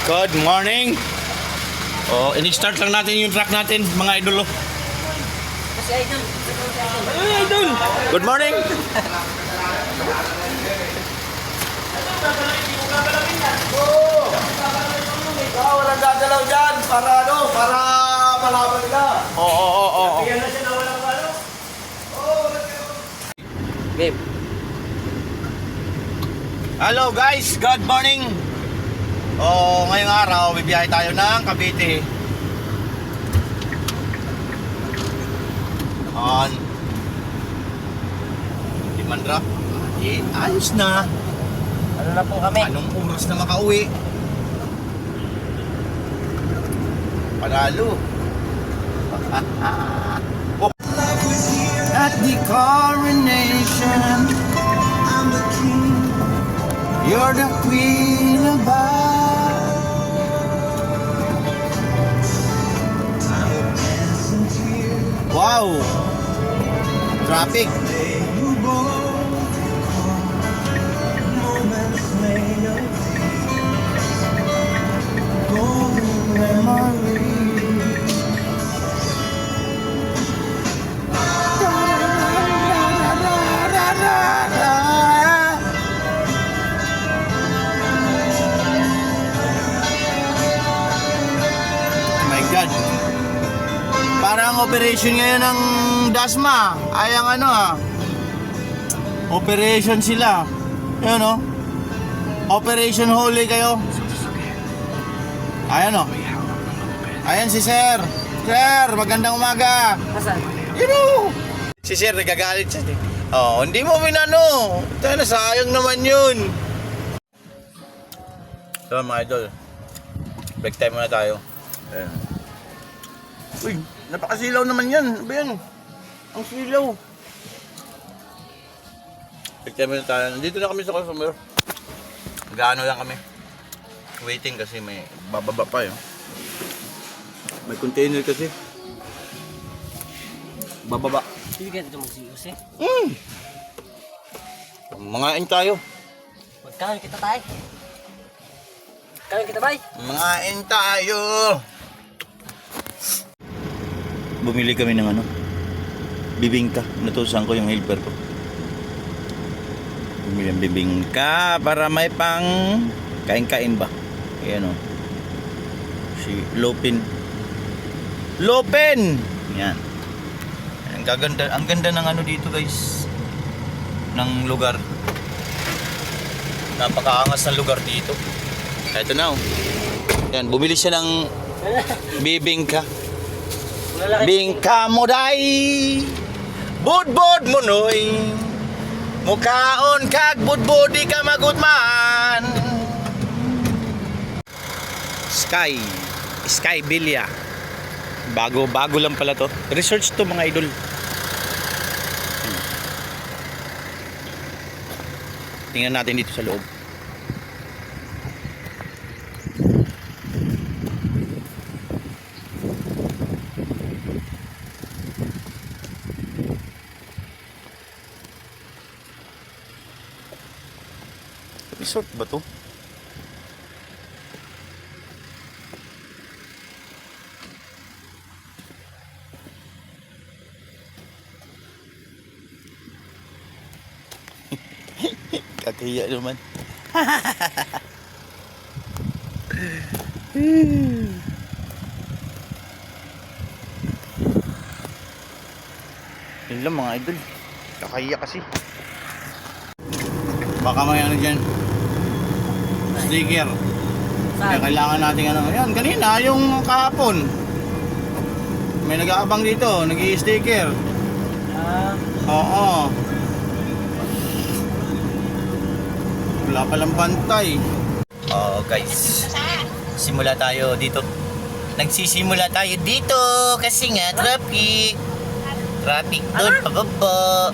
Good morning. Oh, ini-start lang natin yung truck natin, mga idol. Kasi idol. Ay, idol. Good morning. Walang gagalaw dyan para palaban ka. Oo. Kaya na siya na walang ano. Game. Hello guys, good morning. Oh, ngayong araw, bibiyahe tayo ng Cavite. On Dimandra. Ayos na. Ano na po kami? Anong oras na makauwi? Panalo. Oh. At the coronation, I'm the king. You're the queen of wow! Traffic. Parang operation ngayon ng Dasma. Ay ang ano operation sila. Ayun Operation Holy kayo. Ayan Ayan si Sir. Sir, magandang umaga. Asan? Si Sir nagagalit siya. Oh, hindi mo minano. Tayo sayang naman yun. So mga idol, break time muna tayo. Ayan. Uy, napakasilaw naman yan. Ano ba yan? Ang silaw. Pagkaya na tayo. Nandito na kami sa customer. Gaano lang kami. Waiting kasi may bababa pa yun. May container kasi. Bababa. Hindi ka dito magsiyos eh. Mangain tayo. Magkain kita tayo. Kain kita bay. Mangain tayo. Bumili kami ng bibingka. Natusan ko yung helper ko. Bumili ng bibingka para may pang kain-kain ba. Ayan si Lopin. Yan. Ang ganda ng dito guys. Ng lugar. Napakaangas ng lugar dito. Ito na Yan, bumili siya ng bibingka. Bingka mo day, budbud mo noy, mukaon kag budbudi ka magudman. Sky Villa. Bago lang pala to. Research to mga idol. Tingnan natin dito sa loob. Resort ba to? Kakahiya naman. Yun lang mga idol. Kakahiya kasi. Baka may dyan. Sticker. Kaya kailangan natin yan, kanina yung kahapon. May nag-aabang dito, nag-i-sticker. Oo. Wala palang bantay. Guys. Simula tayo dito. Nagsisimula tayo dito kasi nga traffic doon pababa.